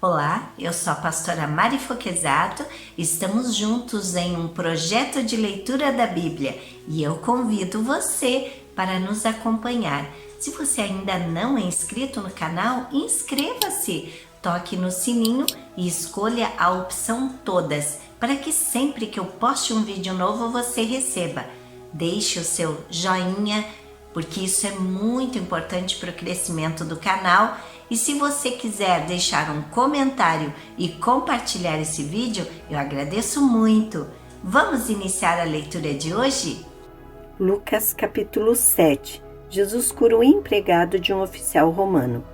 Olá, eu sou a pastora Mari Foquesato, estamos juntos em um projeto de leitura da Bíblia e eu convido você para nos acompanhar. Se você ainda não é inscrito no canal, inscreva-se, toque no sininho e escolha a opção Todas, para que sempre que eu poste um vídeo novo você receba. Deixe o seu joinha, porque isso é muito importante para o crescimento do canal. E se você quiser deixar um comentário e compartilhar esse vídeo, eu agradeço muito. Vamos iniciar a leitura de hoje? Lucas capítulo 7. Jesus cura o empregado de um oficial romano.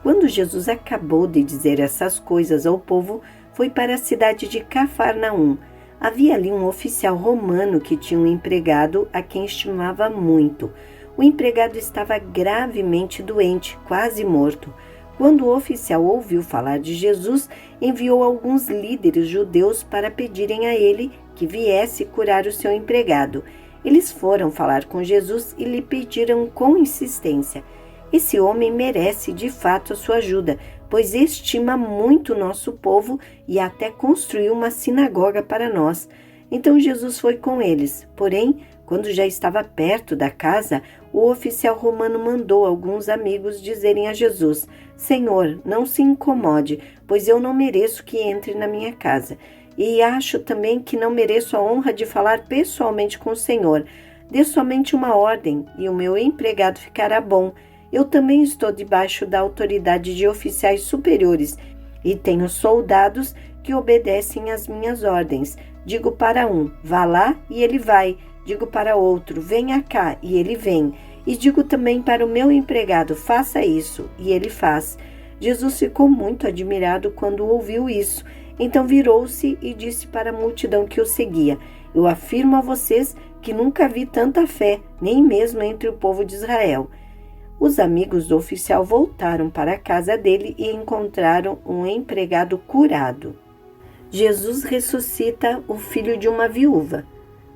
Quando Jesus acabou de dizer essas coisas ao povo, foi para a cidade de Cafarnaum. Havia ali um oficial romano que tinha um empregado a quem estimava muito. O empregado estava gravemente doente, quase morto. Quando o oficial ouviu falar de Jesus, enviou alguns líderes judeus para pedirem a ele que viesse curar o seu empregado. Eles foram falar com Jesus e lhe pediram com insistência: esse homem merece de fato a sua ajuda, pois estima muito o nosso povo e até construiu uma sinagoga para nós. Então Jesus foi com eles. Porém, quando já estava perto da casa, o oficial romano mandou alguns amigos dizerem a Jesus: Senhor, não se incomode, pois eu não mereço que entre na minha casa. E acho também que não mereço a honra de falar pessoalmente com o Senhor. Dê somente uma ordem e o meu empregado ficará bom. Eu também estou debaixo da autoridade de oficiais superiores e tenho soldados que obedecem às minhas ordens. Digo para um: vá lá, e ele vai. Digo para outro: venha cá, e ele vem. E digo também para o meu empregado: faça isso, e ele faz. Jesus ficou muito admirado quando ouviu isso. Então virou-se e disse para a multidão que o seguia: eu afirmo a vocês que nunca vi tanta fé, nem mesmo entre o povo de Israel. Os amigos do oficial voltaram para a casa dele e encontraram um empregado curado. Jesus ressuscita o filho de uma viúva.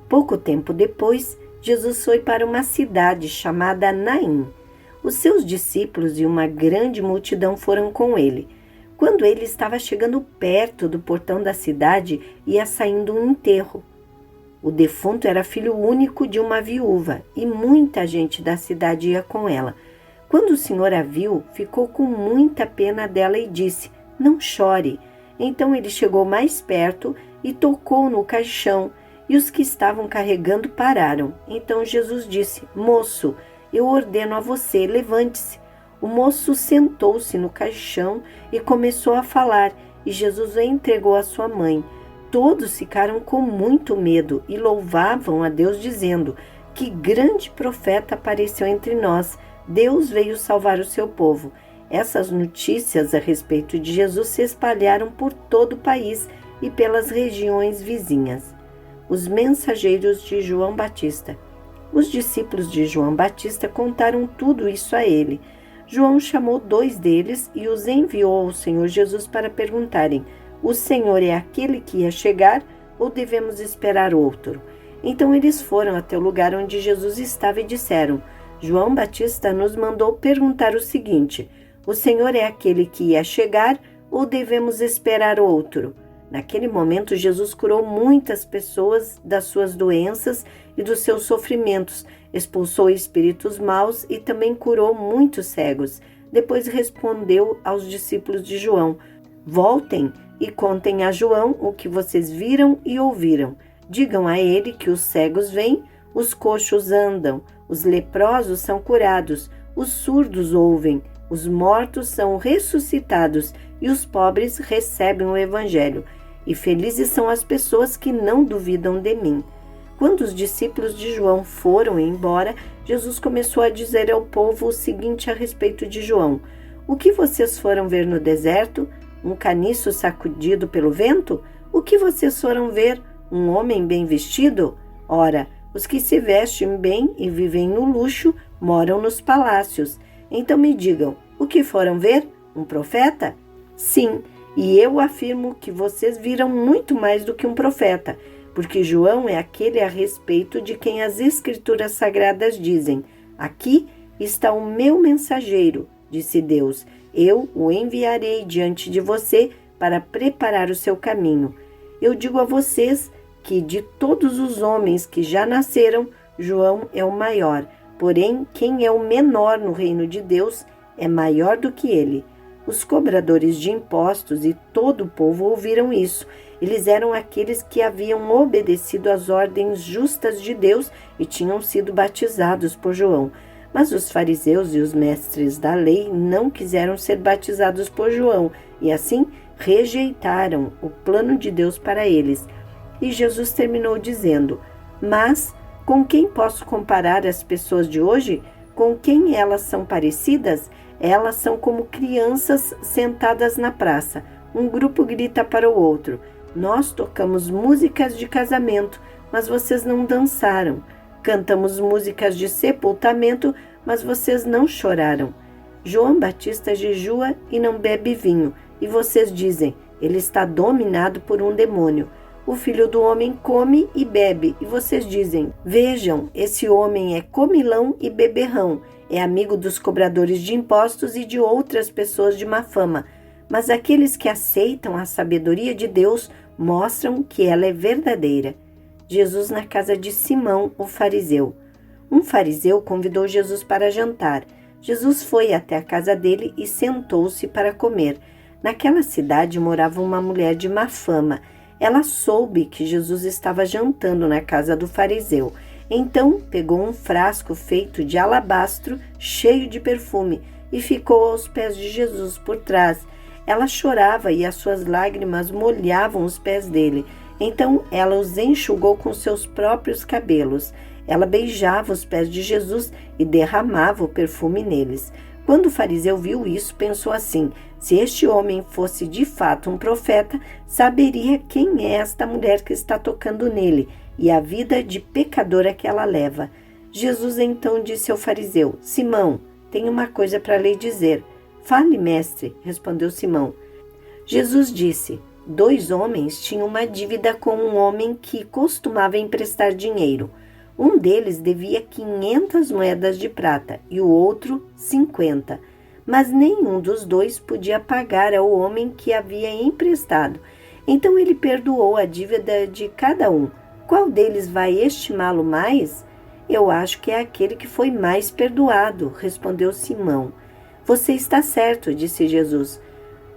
Pouco tempo depois, Jesus foi para uma cidade chamada Naim. Os seus discípulos e uma grande multidão foram com ele. Quando ele estava chegando perto do portão da cidade, ia saindo um enterro. O defunto era filho único de uma viúva e muita gente da cidade ia com ela. Quando o Senhor a viu, ficou com muita pena dela e disse: não chore. Então ele chegou mais perto e tocou no caixão, e os que estavam carregando pararam. Então Jesus disse: moço, eu ordeno a você, levante-se. O moço sentou-se no caixão e começou a falar, e Jesus o entregou à sua mãe. Todos ficaram com muito medo e louvavam a Deus, dizendo: que grande profeta apareceu entre nós. Deus veio salvar o seu povo. Essas notícias a respeito de Jesus se espalharam por todo o país e pelas regiões vizinhas. Os mensageiros de João Batista. Os discípulos de João Batista contaram tudo isso a ele. João chamou 2 deles e os enviou ao Senhor Jesus para perguntarem: o Senhor é aquele que ia chegar ou devemos esperar outro? Então eles foram até o lugar onde Jesus estava e disseram: João Batista nos mandou perguntar o seguinte: o Senhor é aquele que ia chegar ou devemos esperar outro? Naquele momento, Jesus curou muitas pessoas das suas doenças e dos seus sofrimentos, expulsou espíritos maus e também curou muitos cegos. Depois respondeu aos discípulos de João: voltem e contem a João o que vocês viram e ouviram. Digam a ele que os cegos vêm, os coxos andam, os leprosos são curados, os surdos ouvem, os mortos são ressuscitados e os pobres recebem o evangelho. E felizes são as pessoas que não duvidam de mim. Quando os discípulos de João foram embora, Jesus começou a dizer ao povo o seguinte a respeito de João: o que vocês foram ver no deserto? Um caniço sacudido pelo vento? O que vocês foram ver? Um homem bem vestido? Ora, os que se vestem bem e vivem no luxo moram nos palácios. Então me digam, o que foram ver? Um profeta? Sim, e eu afirmo que vocês viram muito mais do que um profeta, porque João é aquele a respeito de quem as Escrituras Sagradas dizem: aqui está o meu mensageiro, disse Deus, eu o enviarei diante de você para preparar o seu caminho. Eu digo a vocês que de todos os homens que já nasceram, João é o maior, porém quem é o menor no reino de Deus é maior do que ele. Os cobradores de impostos e todo o povo ouviram isso. Eles eram aqueles que haviam obedecido às ordens justas de Deus e tinham sido batizados por João. Mas os fariseus e os mestres da lei não quiseram ser batizados por João e assim rejeitaram o plano de Deus para eles. E Jesus terminou dizendo: mas com quem posso comparar as pessoas de hoje? Com quem elas são parecidas? Elas são como crianças sentadas na praça. Um grupo grita para o outro: nós tocamos músicas de casamento, mas vocês não dançaram. Cantamos músicas de sepultamento, mas vocês não choraram. João Batista jejua e não bebe vinho, e vocês dizem: ele está dominado por um demônio. O Filho do Homem come e bebe, e vocês dizem: vejam, esse homem é comilão e beberrão, é amigo dos cobradores de impostos e de outras pessoas de má fama. Mas aqueles que aceitam a sabedoria de Deus mostram que ela é verdadeira. Jesus na casa de Simão, o fariseu. Um fariseu convidou Jesus para jantar. Jesus foi até a casa dele e sentou-se para comer. Naquela cidade morava uma mulher de má fama. Ela soube que Jesus estava jantando na casa do fariseu. Então pegou um frasco feito de alabastro, cheio de perfume, e ficou aos pés de Jesus por trás. Ela chorava e as suas lágrimas molhavam os pés dele. Então ela os enxugou com seus próprios cabelos. Ela beijava os pés de Jesus e derramava o perfume neles. Quando o fariseu viu isso, pensou assim: se este homem fosse de fato um profeta, saberia quem é esta mulher que está tocando nele e a vida de pecadora que ela leva. Jesus então disse ao fariseu: Simão, tenho uma coisa para lhe dizer. Fale, mestre, respondeu Simão. Jesus disse: 2 homens tinham uma dívida com um homem que costumava emprestar dinheiro. Um deles devia 500 moedas de prata e o outro 50. Mas nenhum dos dois podia pagar ao homem que havia emprestado. Então ele perdoou a dívida de cada um. Qual deles vai estimá-lo mais? Eu acho que é aquele que foi mais perdoado, respondeu Simão. Você está certo, disse Jesus.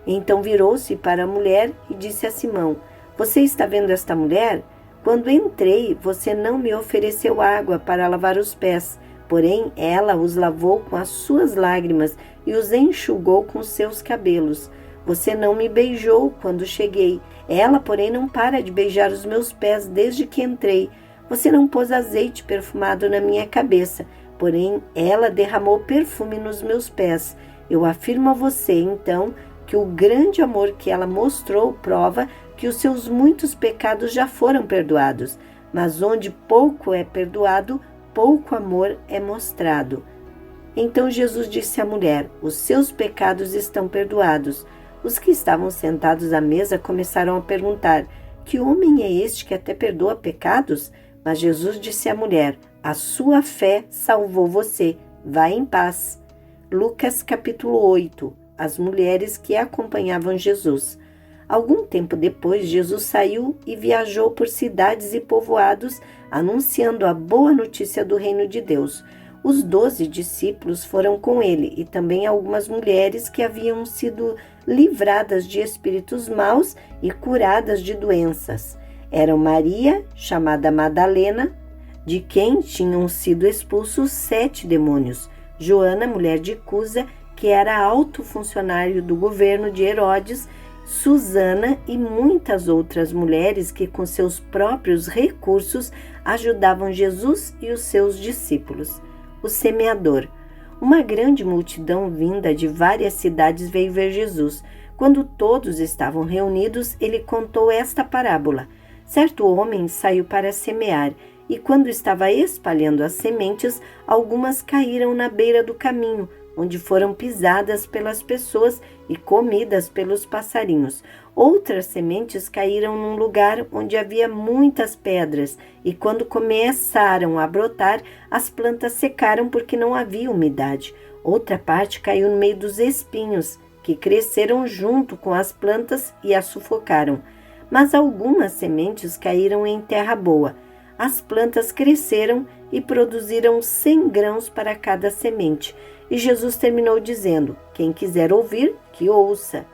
Então virou-se para a mulher e disse a Simão: Você está vendo esta mulher? Quando entrei, você não me ofereceu água para lavar os pés, porém ela os lavou com as suas lágrimas e os enxugou com seus cabelos. Você não me beijou quando cheguei. Ela, porém, não para de beijar os meus pés desde que entrei. Você não pôs azeite perfumado na minha cabeça, porém ela derramou perfume nos meus pés. Eu afirmo a você, então, que o grande amor que ela mostrou prova que os seus muitos pecados já foram perdoados. Mas onde pouco é perdoado, pouco amor é mostrado. Então Jesus disse à mulher: Os seus pecados estão perdoados. Os que estavam sentados à mesa começaram a perguntar: Que homem é este que até perdoa pecados? Mas Jesus disse à mulher: A sua fé salvou você. Vá em paz. Lucas capítulo 8. As mulheres que acompanhavam Jesus. Algum tempo depois, Jesus saiu e viajou por cidades e povoados, anunciando a boa notícia do reino de Deus. Os 12 discípulos foram com ele e também algumas mulheres que haviam sido livradas de espíritos maus e curadas de doenças. Eram Maria, chamada Madalena, de quem tinham sido expulsos 7 demônios, Joana, mulher de Cusa, que era alto funcionário do governo de Herodes, Susana e muitas outras mulheres que com seus próprios recursos ajudavam Jesus e os seus discípulos. O semeador. Uma grande multidão vinda de várias cidades veio ver Jesus. Quando todos estavam reunidos, ele contou esta parábola. Certo homem saiu para semear, e quando estava espalhando as sementes, algumas caíram na beira do caminho, onde foram pisadas pelas pessoas e comidas pelos passarinhos. Outras sementes caíram num lugar onde havia muitas pedras, e quando começaram a brotar, as plantas secaram porque não havia umidade. Outra parte caiu no meio dos espinhos. que cresceram junto com as plantas e as sufocaram. Mas algumas sementes caíram em terra boa. As plantas cresceram e produziram 100 grãos para cada semente. E Jesus terminou dizendo: quem quiser ouvir, que ouça.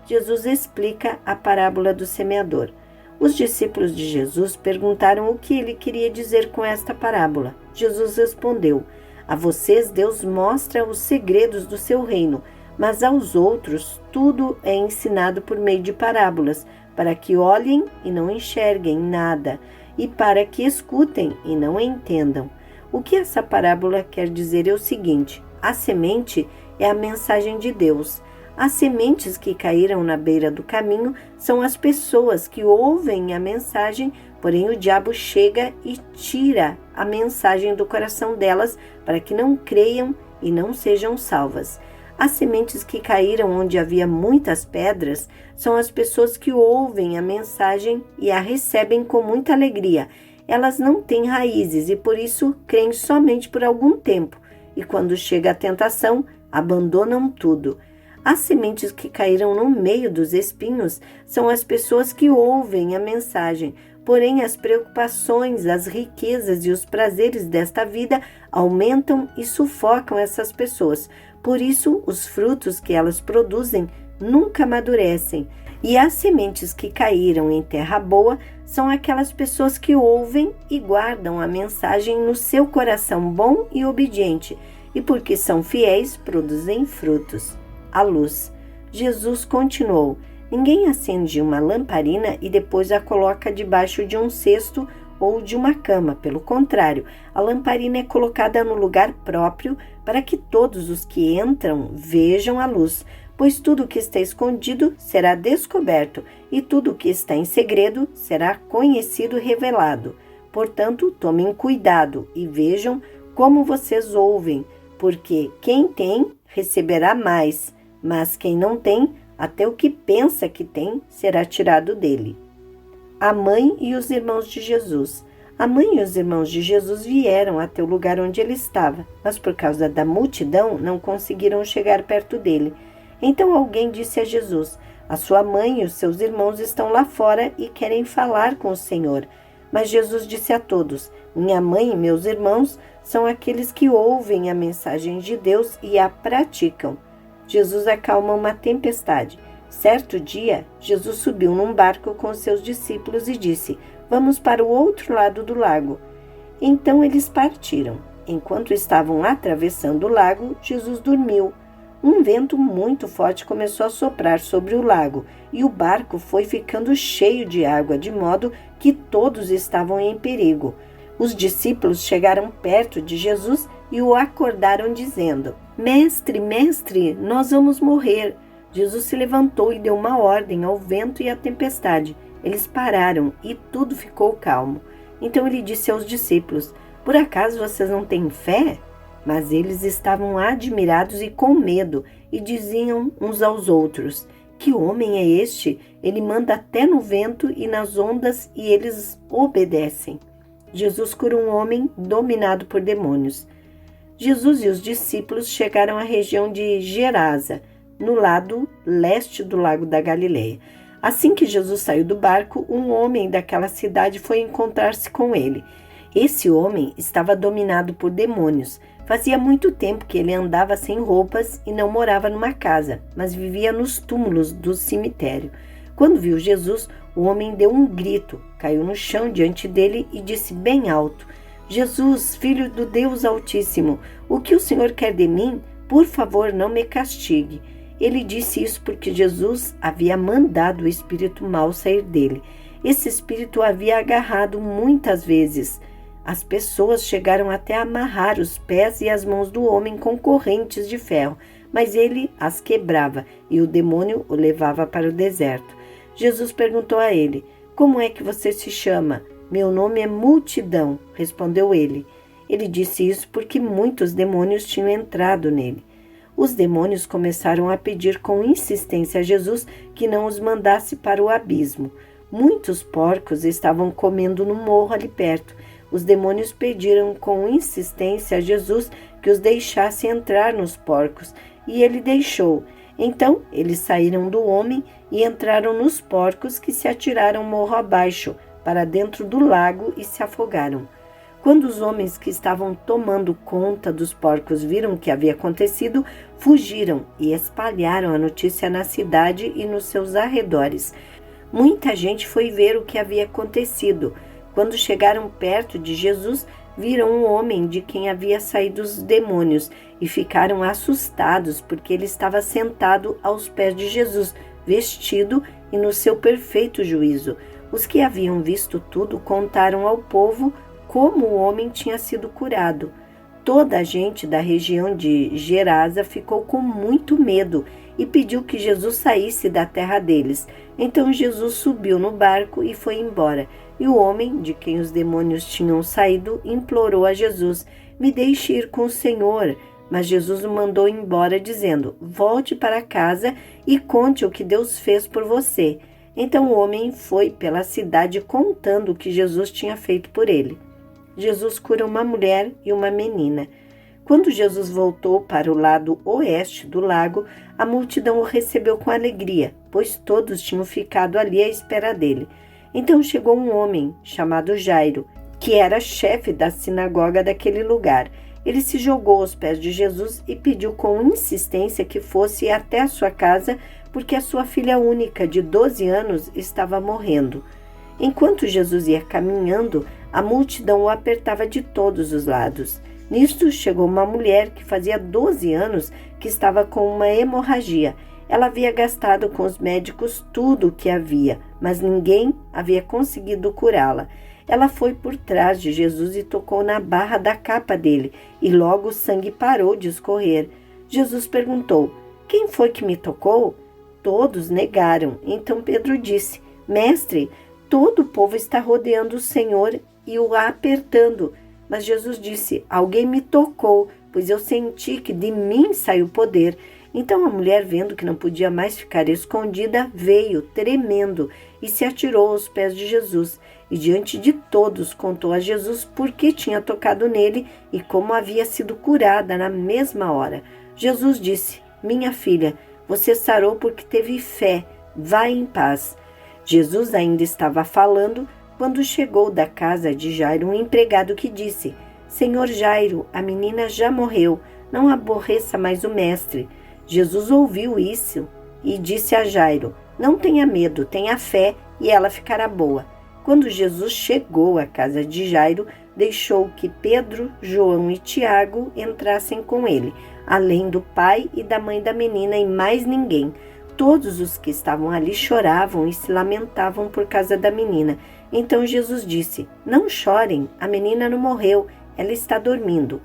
Jesus explica a parábola do semeador. Os discípulos de Jesus perguntaram o que ele queria dizer com esta parábola. Jesus respondeu: a vocês Deus mostra os segredos do seu reino, mas aos outros tudo é ensinado por meio de parábolas, para que olhem e não enxerguem nada, e para que escutem e não entendam. O que essa parábola quer dizer é o seguinte: a semente é a mensagem de Deus. As sementes que caíram na beira do caminho são as pessoas que ouvem a mensagem, porém o diabo chega e tira a mensagem do coração delas para que não creiam e não sejam salvas. As sementes que caíram onde havia muitas pedras são as pessoas que ouvem a mensagem e a recebem com muita alegria. Elas não têm raízes e por isso creem somente por algum tempo, e quando chega a tentação, abandonam tudo. As sementes que caíram no meio dos espinhos são as pessoas que ouvem a mensagem, porém as preocupações, as riquezas e os prazeres desta vida aumentam e sufocam essas pessoas. Por isso, os frutos que elas produzem nunca amadurecem. E as sementes que caíram em terra boa são aquelas pessoas que ouvem e guardam a mensagem no seu coração bom e obediente, e porque são fiéis, produzem frutos. A luz. Jesus continuou: ninguém acende uma lamparina e depois a coloca debaixo de um cesto ou de uma cama. Pelo contrário, a lamparina é colocada no lugar próprio para que todos os que entram vejam a luz, pois tudo o que está escondido será descoberto e tudo o que está em segredo será conhecido e revelado. Portanto, tomem cuidado e vejam como vocês ouvem, porque quem tem receberá mais, mas quem não tem, até o que pensa que tem será tirado dele. A mãe e os irmãos de Jesus. A mãe e os irmãos de Jesus vieram até o lugar onde ele estava, mas por causa da multidão não conseguiram chegar perto dele. Então alguém disse a Jesus: a sua mãe e os seus irmãos estão lá fora e querem falar com o Senhor. Mas Jesus disse a todos: minha mãe e meus irmãos são aqueles que ouvem a mensagem de Deus e a praticam. Jesus acalma uma tempestade. Certo dia, Jesus subiu num barco com seus discípulos e disse: vamos para o outro lado do lago. Então eles partiram. Enquanto estavam atravessando o lago, Jesus dormiu. Um vento muito forte começou a soprar sobre o lago e o barco foi ficando cheio de água, de modo que todos estavam em perigo. Os discípulos chegaram perto de Jesus e o acordaram dizendo: Mestre, mestre, nós vamos morrer. Jesus se levantou e deu uma ordem ao vento e à tempestade. Eles pararam e tudo ficou calmo. Então ele disse aos discípulos: por acaso vocês não têm fé? Mas eles estavam admirados e com medo e diziam uns aos outros: que homem é este? Ele manda até no vento e nas ondas e eles obedecem. Jesus cura um homem dominado por demônios. Jesus e os discípulos chegaram à região de Gerasa, no lado leste do lago da Galileia. Assim que Jesus saiu do barco, um homem daquela cidade foi encontrar-se com ele. Esse homem estava dominado por demônios. Fazia muito tempo que ele andava sem roupas e não morava numa casa, mas vivia nos túmulos do cemitério. Quando viu Jesus, o homem deu um grito, caiu no chão diante dele e disse bem alto: Jesus, filho do Deus Altíssimo, o que o Senhor quer de mim? Por favor, não me castigue. Ele disse isso porque Jesus havia mandado o espírito mau sair dele. Esse espírito o havia agarrado muitas vezes. As pessoas chegaram até a amarrar os pés e as mãos do homem com correntes de ferro, mas ele as quebrava e o demônio o levava para o deserto. Jesus perguntou a ele: como é que você se chama? Meu nome é Multidão, respondeu ele. Ele disse isso porque muitos demônios tinham entrado nele. Os demônios começaram a pedir com insistência a Jesus que não os mandasse para o abismo. Muitos porcos estavam comendo no morro ali perto. Os demônios pediram com insistência a Jesus que os deixasse entrar nos porcos, e ele deixou. Então eles saíram do homem e entraram nos porcos, que se atiraram morro abaixo para dentro do lago e se afogaram. Quando os homens que estavam tomando conta dos porcos viram o que havia acontecido, fugiram e espalharam a notícia na cidade e nos seus arredores. Muita gente foi ver o que havia acontecido. Quando chegaram perto de Jesus, viram um homem de quem havia saído os demônios e ficaram assustados, porque ele estava sentado aos pés de Jesus, vestido e no seu perfeito juízo. Os que haviam visto tudo contaram ao povo como o homem tinha sido curado. Toda a gente da região de Gerasa ficou com muito medo e pediu que Jesus saísse da terra deles. Então Jesus subiu no barco e foi embora. E o homem, de quem os demônios tinham saído, implorou a Jesus: me deixe ir com o Senhor. Mas Jesus o mandou embora, dizendo: volte para casa e conte o que Deus fez por você. Então o homem foi pela cidade contando o que Jesus tinha feito por ele. Jesus cura uma mulher e uma menina. Quando Jesus voltou para o lado oeste do lago, a multidão o recebeu com alegria, pois todos tinham ficado ali à espera dele. Então chegou um homem chamado Jairo, que era chefe da sinagoga daquele lugar. Ele se jogou aos pés de Jesus e pediu com insistência que fosse até a sua casa, porque a sua filha única, de 12 anos, estava morrendo. Enquanto Jesus ia caminhando, a multidão o apertava de todos os lados. Nisto chegou uma mulher que fazia 12 anos que estava com uma hemorragia. Ela havia gastado com os médicos tudo o que havia, mas ninguém havia conseguido curá-la. Ela foi por trás de Jesus e tocou na barra da capa dele, e logo o sangue parou de escorrer. Jesus perguntou: quem foi que me tocou? Todos negaram. Então Pedro disse: mestre, todo o povo está rodeando o Senhor e o apertando. Mas Jesus disse: alguém me tocou, pois eu senti que de mim saiu poder. Então a mulher, vendo que não podia mais ficar escondida, veio, tremendo, e se atirou aos pés de Jesus. E diante de todos contou a Jesus por que tinha tocado nele e como havia sido curada na mesma hora. Jesus disse: minha filha, você sarou porque teve fé. Vá em paz. Jesus ainda estava falando quando chegou da casa de Jairo um empregado que disse: Senhor Jairo, a menina já morreu, não aborreça mais o mestre. Jesus ouviu isso e disse a Jairo: não tenha medo, tenha fé e ela ficará boa. Quando Jesus chegou à casa de Jairo, deixou que Pedro, João e Tiago entrassem com ele, além do pai e da mãe da menina e mais ninguém. Todos os que estavam ali choravam e se lamentavam por causa da menina. Então Jesus disse: não chorem, a menina não morreu, ela está dormindo.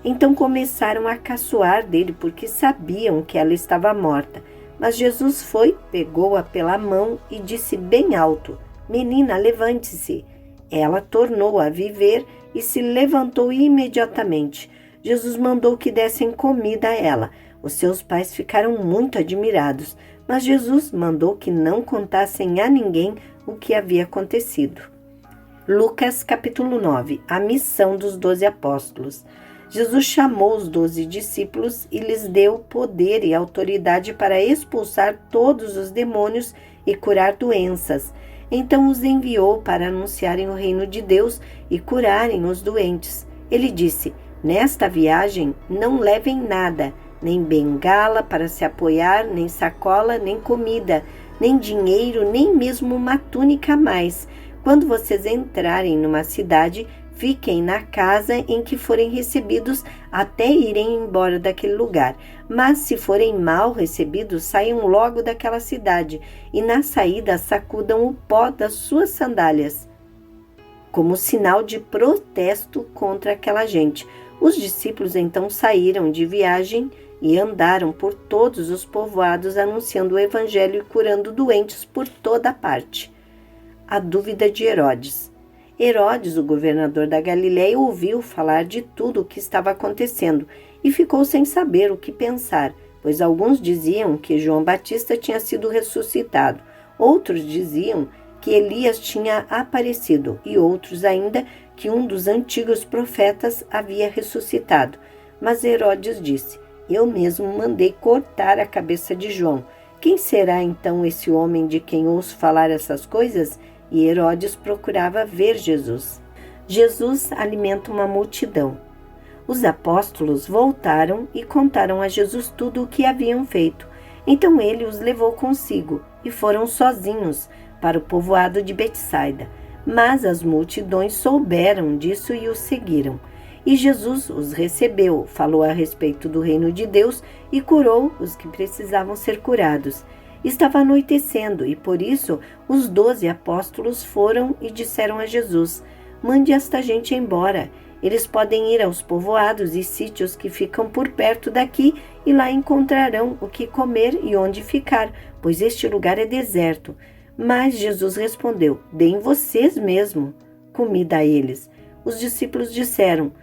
Então começaram a caçoar dele, porque sabiam que ela estava morta. Mas Jesus foi, pegou-a pela mão e disse bem alto: menina, levante-se. Ela tornou a viver e se levantou imediatamente. Jesus mandou que dessem comida a ela. Os seus pais ficaram muito admirados, mas Jesus mandou que não contassem a ninguém o que havia acontecido. Lucas capítulo 9. A missão dos 12 apóstolos. Jesus chamou os 12 discípulos e lhes deu poder e autoridade para expulsar todos os demônios e curar doenças. Então os enviou para anunciarem o reino de Deus e curarem os doentes. Ele disse: nesta viagem não levem nada, nem bengala para se apoiar, nem sacola, nem comida, nem dinheiro, nem mesmo uma túnica a mais. Quando vocês entrarem numa cidade, fiquem na casa em que forem recebidos até irem embora daquele lugar. Mas se forem mal recebidos, saiam logo daquela cidade e na saída sacudam o pó das suas sandálias, como sinal de protesto contra aquela gente. Os discípulos então saíram de viagem e andaram por todos os povoados anunciando o evangelho e curando doentes por toda parte. A dúvida de Herodes. Herodes, o governador da Galiléia, ouviu falar de tudo o que estava acontecendo e ficou sem saber o que pensar, pois alguns diziam que João Batista tinha sido ressuscitado, outros diziam que Elias tinha aparecido e outros ainda que um dos antigos profetas havia ressuscitado. Mas Herodes disse: Eu mesmo mandei cortar a cabeça de João. Quem será então esse homem de quem ouço falar essas coisas? E Herodes procurava ver Jesus. Jesus alimenta uma multidão. Os apóstolos voltaram e contaram a Jesus tudo o que haviam feito. Então ele os levou consigo e foram sozinhos para o povoado de Betsaida. Mas as multidões souberam disso e os seguiram. E Jesus os recebeu, falou a respeito do reino de Deus e curou os que precisavam ser curados. Estava anoitecendo e por isso os 12 apóstolos foram e disseram a Jesus: mande esta gente embora. Eles podem ir aos povoados e sítios que ficam por perto daqui e lá encontrarão o que comer e onde ficar, pois este lugar é deserto. Mas Jesus respondeu: deem vocês mesmo comida a eles. Os discípulos disseram: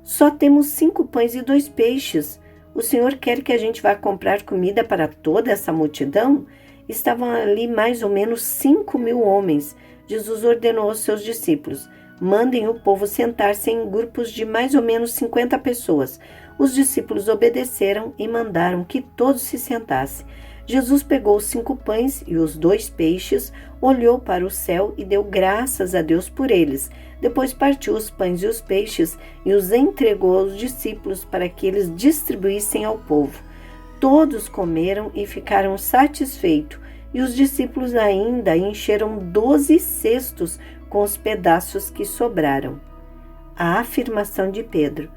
só temos 5 pães e 2 peixes. O Senhor quer que a gente vá comprar comida para toda essa multidão? Estavam ali mais ou menos 5.000 homens. Jesus ordenou aos seus discípulos: mandem o povo sentar-se em grupos de mais ou menos 50 pessoas. Os discípulos obedeceram e mandaram que todos se sentassem. Jesus pegou os 5 pães e os 2 peixes, olhou para o céu e deu graças a Deus por eles. Depois partiu os pães e os peixes e os entregou aos discípulos para que eles distribuíssem ao povo. Todos comeram e ficaram satisfeitos, e os discípulos ainda encheram 12 cestos com os pedaços que sobraram. A afirmação de Pedro.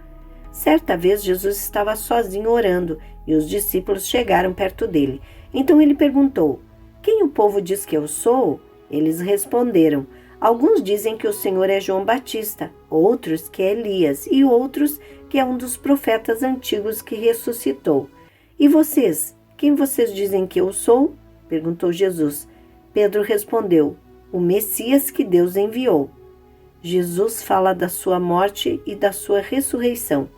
Certa vez Jesus estava sozinho orando e os discípulos chegaram perto dele. Então ele perguntou: quem o povo diz que eu sou? Eles responderam: alguns dizem que o Senhor é João Batista, outros que é Elias e outros que é um dos profetas antigos que ressuscitou. E vocês? Quem vocês dizem que eu sou? Perguntou Jesus. Pedro respondeu: o Messias que Deus enviou. Jesus fala da sua morte e da sua ressurreição.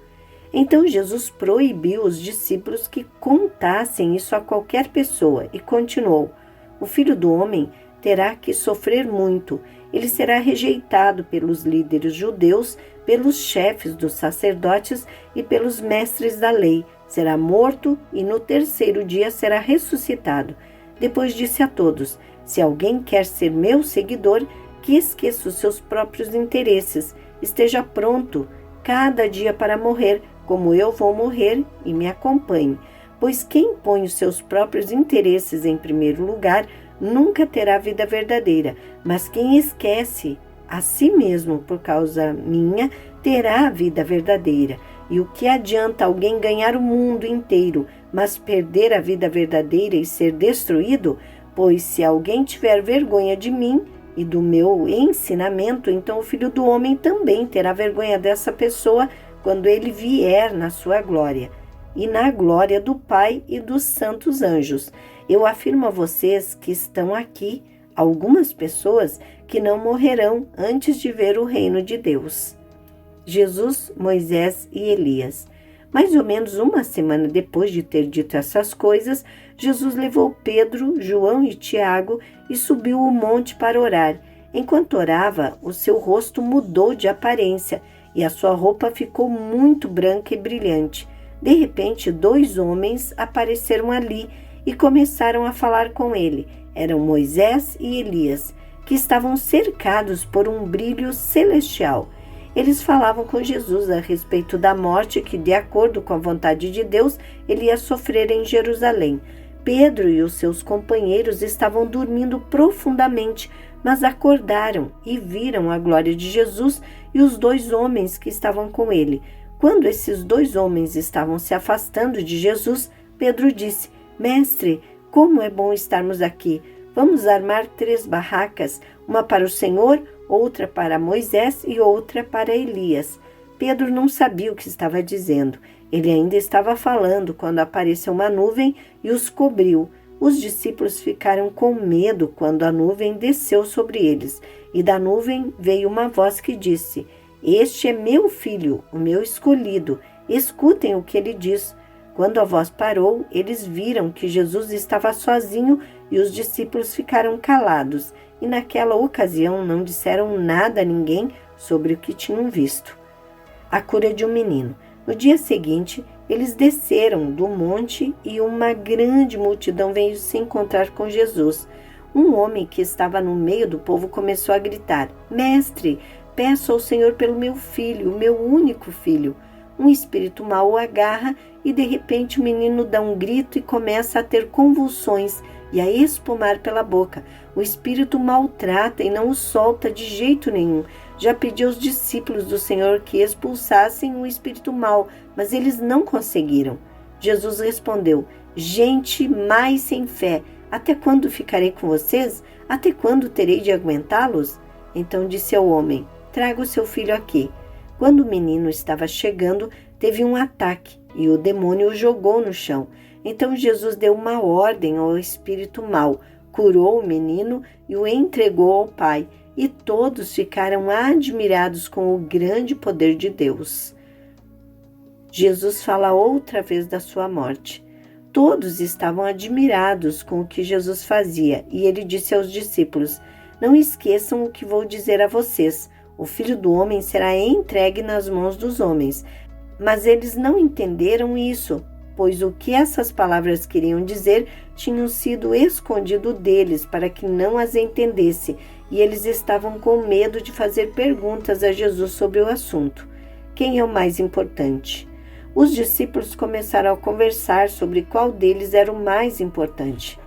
Então Jesus proibiu os discípulos que contassem isso a qualquer pessoa e continuou: o Filho do Homem terá que sofrer muito. Ele será rejeitado pelos líderes judeus, pelos chefes dos sacerdotes e pelos mestres da lei. Será morto e no 3º dia será ressuscitado. Depois disse a todos: se alguém quer ser meu seguidor, que esqueça os seus próprios interesses. Esteja pronto cada dia para morrer, como eu vou morrer, e me acompanhe. Pois quem põe os seus próprios interesses em primeiro lugar nunca terá vida verdadeira, mas quem esquece a si mesmo por causa minha terá a vida verdadeira. E o que adianta alguém ganhar o mundo inteiro, mas perder a vida verdadeira e ser destruído? Pois se alguém tiver vergonha de mim e do meu ensinamento, então o Filho do Homem também terá vergonha dessa pessoa quando ele vier na sua glória, e na glória do Pai e dos santos anjos. Eu afirmo a vocês que estão aqui algumas pessoas que não morrerão antes de ver o reino de Deus. Jesus, Moisés e Elias. Mais ou menos uma semana depois de ter dito essas coisas, Jesus levou Pedro, João e Tiago e subiu o monte para orar. Enquanto orava, o seu rosto mudou de aparência e a sua roupa ficou muito branca e brilhante. De repente, 2 homens apareceram ali e começaram a falar com ele. Eram Moisés e Elias, que estavam cercados por um brilho celestial. Eles falavam com Jesus a respeito da morte que, de acordo com a vontade de Deus, ele ia sofrer em Jerusalém. Pedro e os seus companheiros estavam dormindo profundamente, mas acordaram e viram a glória de Jesus e os 2 homens que estavam com ele. Quando esses 2 homens estavam se afastando de Jesus, Pedro disse: Mestre, como é bom estarmos aqui. Vamos armar 3 barracas, uma para o Senhor, outra para Moisés e outra para Elias. Pedro não sabia o que estava dizendo. Ele ainda estava falando quando apareceu uma nuvem e os cobriu. Os discípulos ficaram com medo quando a nuvem desceu sobre eles. E da nuvem veio uma voz que disse: Este é meu filho, o meu escolhido. Escutem o que ele diz. Quando a voz parou, eles viram que Jesus estava sozinho e os discípulos ficaram calados. E naquela ocasião não disseram nada a ninguém sobre o que tinham visto. A cura de um menino. No dia seguinte, Eles desceram do monte e uma grande multidão veio se encontrar com Jesus. Um homem que estava no meio do povo começou a gritar: Mestre, peço ao Senhor pelo meu filho, o meu único filho. Um espírito mau o agarra e de repente o menino dá um grito e começa a ter convulsões e a espumar pela boca. O espírito maltrata e não o solta de jeito nenhum. Já pediu aos discípulos do Senhor que expulsassem o espírito mau, mas eles não conseguiram. Jesus respondeu: Gente mais sem fé, até quando ficarei com vocês? Até quando terei de aguentá-los? Então disse ao homem: Traga o seu filho aqui. Quando o menino estava chegando, teve um ataque e o demônio o jogou no chão. Então Jesus deu uma ordem ao espírito mau, curou o menino e o entregou ao pai, e todos ficaram admirados com o grande poder de Deus. Jesus fala outra vez da sua morte. Todos estavam admirados com o que Jesus fazia, e ele disse aos discípulos: Não esqueçam o que vou dizer a vocês. O Filho do Homem será entregue nas mãos dos homens. Mas eles não entenderam isso, pois o que essas palavras queriam dizer tinham sido escondido deles para que não as entendesse, e eles estavam com medo de fazer perguntas a Jesus sobre o assunto. Quem é o mais importante? Os discípulos começaram a conversar sobre qual deles era o mais importante.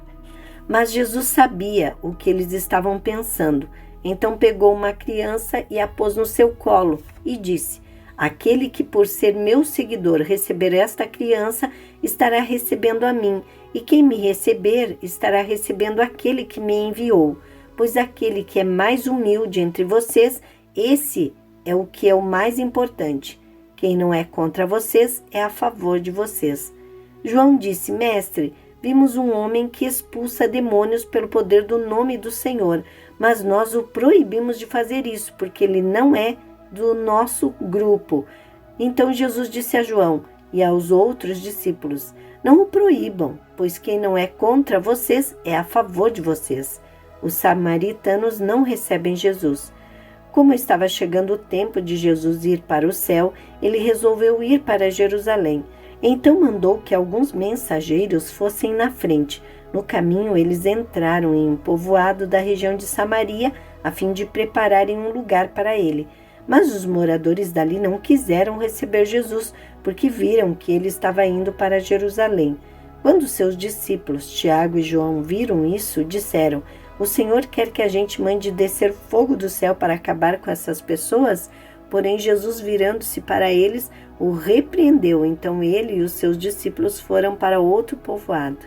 Mas Jesus sabia o que eles estavam pensando. Então pegou uma criança e a pôs no seu colo e disse: Aquele que por ser meu seguidor receber esta criança estará recebendo a mim, e quem me receber estará recebendo aquele que me enviou. Pois aquele que é mais humilde entre vocês, esse é o que é o mais importante. Quem não é contra vocês é a favor de vocês. João disse: Mestre, vimos um homem que expulsa demônios pelo poder do nome do Senhor, mas nós o proibimos de fazer isso, porque ele não é do nosso grupo. Então Jesus disse a João e aos outros discípulos: Não o proíbam, pois quem não é contra vocês é a favor de vocês. Os samaritanos não recebem Jesus. Como estava chegando o tempo de Jesus ir para o céu, ele resolveu ir para Jerusalém. Então mandou que alguns mensageiros fossem na frente. No caminho, eles entraram em um povoado da região de Samaria, a fim de prepararem um lugar para ele. Mas os moradores dali não quiseram receber Jesus, porque viram que ele estava indo para Jerusalém. Quando seus discípulos, Tiago e João, viram isso, disseram: O Senhor quer que a gente mande descer fogo do céu para acabar com essas pessoas? Porém, Jesus, virando-se para eles, o repreendeu. Então ele e os seus discípulos foram para outro povoado.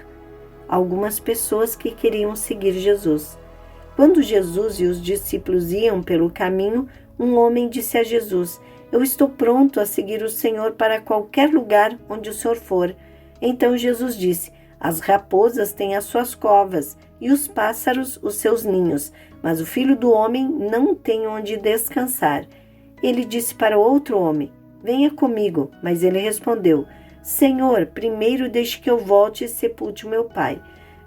Algumas pessoas que queriam seguir Jesus. Quando Jesus e os discípulos iam pelo caminho, um homem disse a Jesus: Eu estou pronto a seguir o Senhor para qualquer lugar onde o Senhor for. Então Jesus disse: As raposas têm as suas covas e os pássaros os seus ninhos, mas o Filho do Homem não tem onde descansar. Ele disse para outro homem: Venha comigo. Mas ele respondeu: Senhor, primeiro deixe que eu volte e sepulte o meu pai.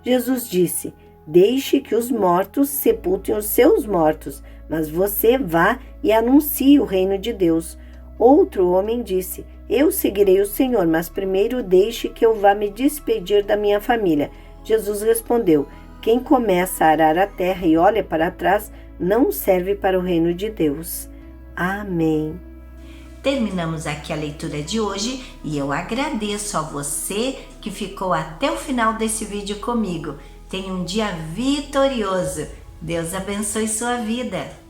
Jesus disse: Deixe que os mortos sepultem os seus mortos, mas você vá e anuncie o reino de Deus. Outro homem disse: Eu seguirei o Senhor, mas primeiro deixe que eu vá me despedir da minha família. Jesus respondeu: Quem começa a arar a terra e olha para trás não serve para o reino de Deus. Amém. Terminamos aqui a leitura de hoje e eu agradeço a você que ficou até o final desse vídeo comigo. Tenha um dia vitorioso. Deus abençoe sua vida.